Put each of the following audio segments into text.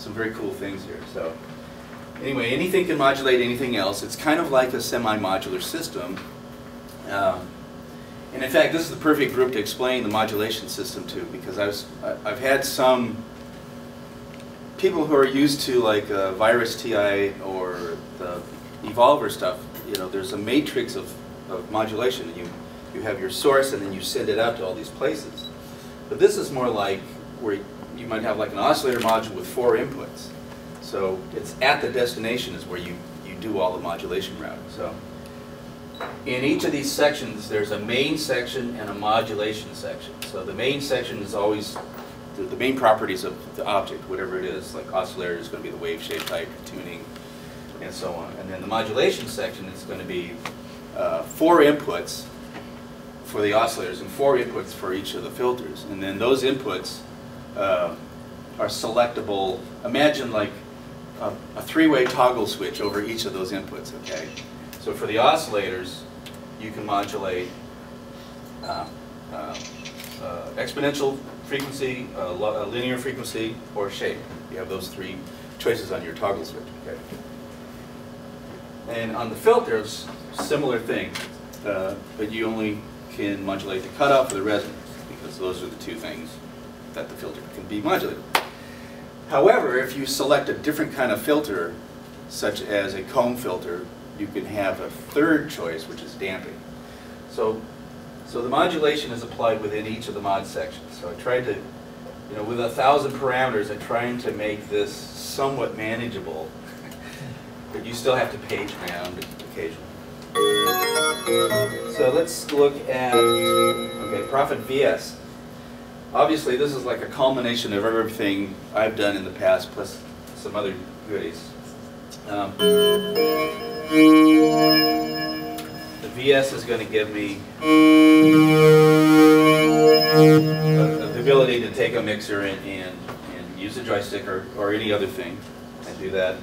some very cool things here. So anyway, anything can modulate anything else. It's kind of like a semi-modular system. And in fact, this is the perfect group to explain the modulation system to, because I've had some people who are used to like Virus TI or the Evolver stuff. You know, there's a matrix of modulation, and you have your source, and then you send it out to all these places. But this is more like where you might have like an oscillator module with 4 inputs. So it's at the destination is where you do all the modulation routing. So in each of these sections, there's a main section and a modulation section. So the main section is always the main properties of the object, whatever it is. Like oscillator is going to be the wave shape type, tuning, and so on. And then the modulation section is going to be 4 inputs for the oscillators and 4 inputs for each of the filters. And then those inputs are selectable. Imagine like a 3-way toggle switch over each of those inputs, okay? So for the oscillators, you can modulate exponential frequency, linear frequency, or shape. You have those 3 choices on your toggle switch, okay? And on the filters, similar thing, but you only can modulate the cutoff or the resonance, because those are the 2 things that the filter can be modulated. However, if you select a different kind of filter, such as a comb filter, you can have a 3rd choice, which is damping. So the modulation is applied within each of the mod sections. So I tried to, you know, with 1,000 parameters, I'm trying to make this somewhat manageable, but you still have to page around occasionally. So let's look at, okay, Prophet VS. Obviously, this is like a culmination of everything I've done in the past, plus some other goodies. The VS is going to give me the ability to take a mixer and use a joystick or any other thing and do that.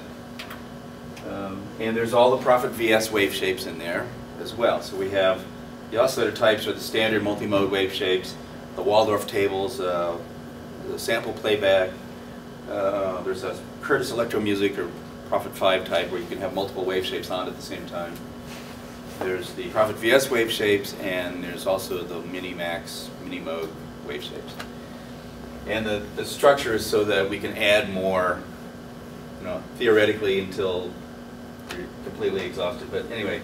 And there's all the Prophet VS wave shapes in there as well. So we have the oscillator types are the standard multi-mode wave shapes, the Waldorf tables, the sample playback. There's a Curtis Electro Music or Prophet 5 type where you can have multiple wave shapes on at the same time. There's the Prophet VS wave shapes, and there's also the Mini-Max, Mini-Mode wave shapes. And the structure is so that we can add more, you know, theoretically until you're completely exhausted. But anyway,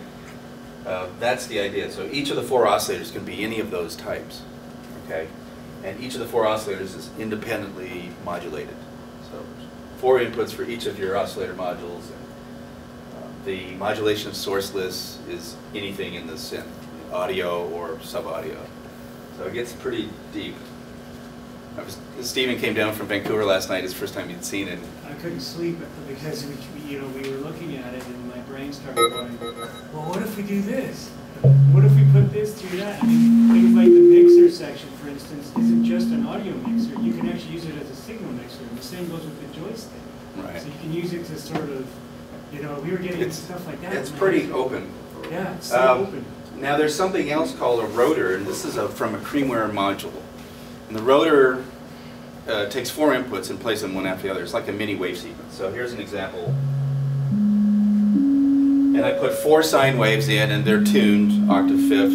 that's the idea. So each of the 4 oscillators can be any of those types, okay? And each of the 4 oscillators is independently modulated. So 4 inputs for each of your oscillator modules. And the modulation of sourceless is anything in the synth, audio or sub-audio. So it gets pretty deep. Stephen came down from Vancouver last night. It's the first time he'd seen it. I couldn't sleep because we were looking at it, and my brain started going, well, what if we do this? What if we put this through that? I mean, things like the mixer section, for instance, isn't just an audio mixer. You can actually use it as a signal mixer. And the same goes with the joystick. Right. So you can use it to sort of, you know, we were getting into stuff like that. It's pretty open. Yeah, it's so open. Now there's something else called a rotor, and this is from a creamware module. And the rotor takes 4 inputs and plays them one after the other. It's like a mini wave sequence. So here's an example. And I put 4 sine waves in, and they're tuned octave fifth,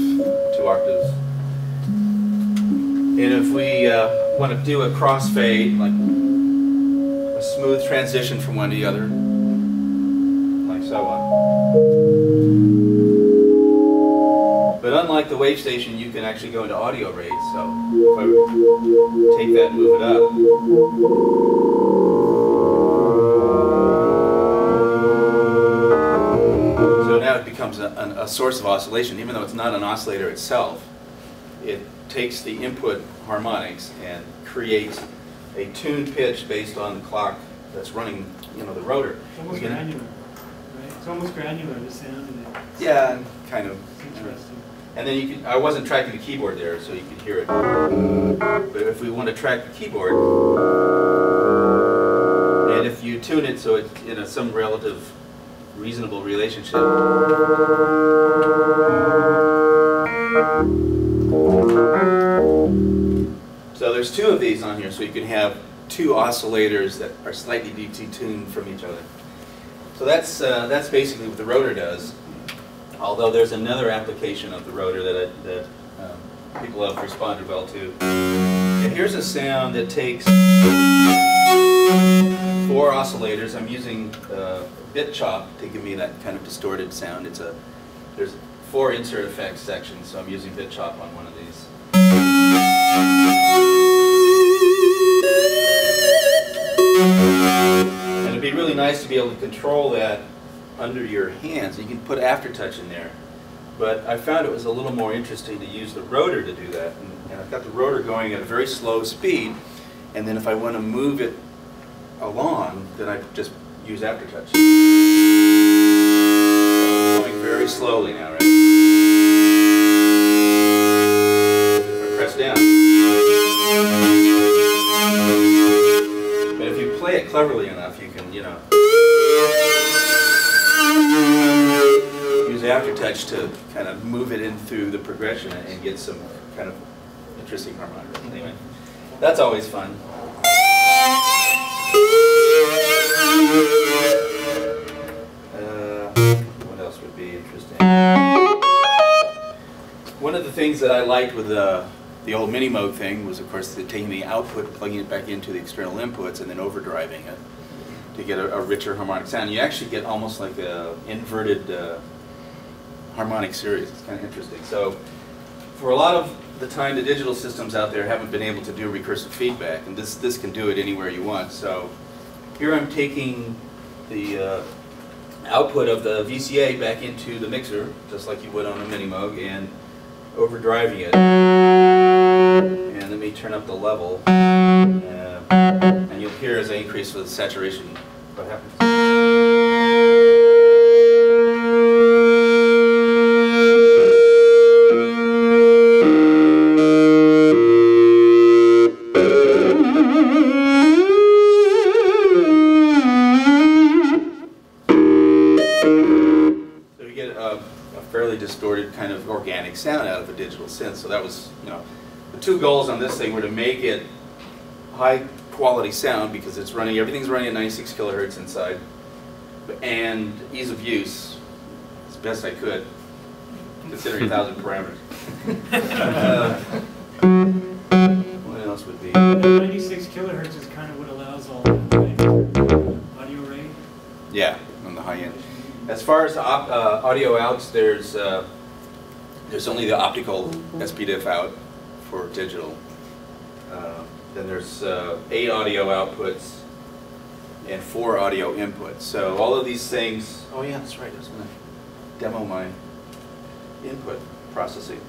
2 octaves. And if we want to do a crossfade, like a smooth transition from one to the other, like so on. But unlike the wave station, you can actually go into audio rates. So if I would take that and move it up, so now it becomes a source of oscillation. Even though it's not an oscillator itself, it takes the input harmonics and creates a tuned pitch based on the clock that's running, you know, the rotor. It's almost granular, right? It's almost granular, the sound in it. Yeah, kind of. It's interesting. And then you can, I wasn't tracking the keyboard there, so you could hear it. But if we want to track the keyboard, and if you tune it so it's in some relative reasonable relationship. So there's 2 of these on here, so you can have two oscillators that are slightly detuned from each other. So that's basically what the rotor does. Although there's another application of the rotor that people have responded well to. And here's a sound that takes 4 oscillators. I'm using bit chop to give me that kind of distorted sound. There's 4 insert effects sections, so I'm using bit chop on one of these. And it'd be really nice to be able to control that under your hands. You can put aftertouch in there. But I found it was a little more interesting to use the rotor to do that. And I've got the rotor going at a very slow speed, and then if I want to move it along, then I just use aftertouch. So it's going very slowly now, right? If I press down. But if you play it cleverly enough, you can, you know, use aftertouch to kind of move it in through the progression and get some kind of interesting harmonics. Anyway, that's always fun. What else would be interesting? One of the things that I liked with the old Minimoog thing was, of course, taking the output, plugging it back into the external inputs, and then overdriving it to get a richer harmonic sound. You actually get almost like a inverted harmonic series. It's kind of interesting. So for a lot of the time, the digital systems out there haven't been able to do recursive feedback, and this can do it anywhere you want. So here I'm taking the output of the VCA back into the mixer, just like you would on a Minimoog, and overdriving it. And let me turn up the level, and you'll hear as I increase the saturation what happens. Distorted kind of organic sound out of a digital synth. So that was, you know, the 2 goals on this thing were to make it high quality sound because it's running, everything's running at 96 kilohertz inside, and ease of use as best I could, considering 1,000 parameters. What else would be? 96 kilohertz is kind of what allows all that, right? Audio rate? Yeah, on the high end. As far as audio outs, there's only the optical SPDIF out for digital. Then there's 8 audio outputs and 4 audio inputs. So all of these things. Oh yeah, that's right. I was going to demo my input processing.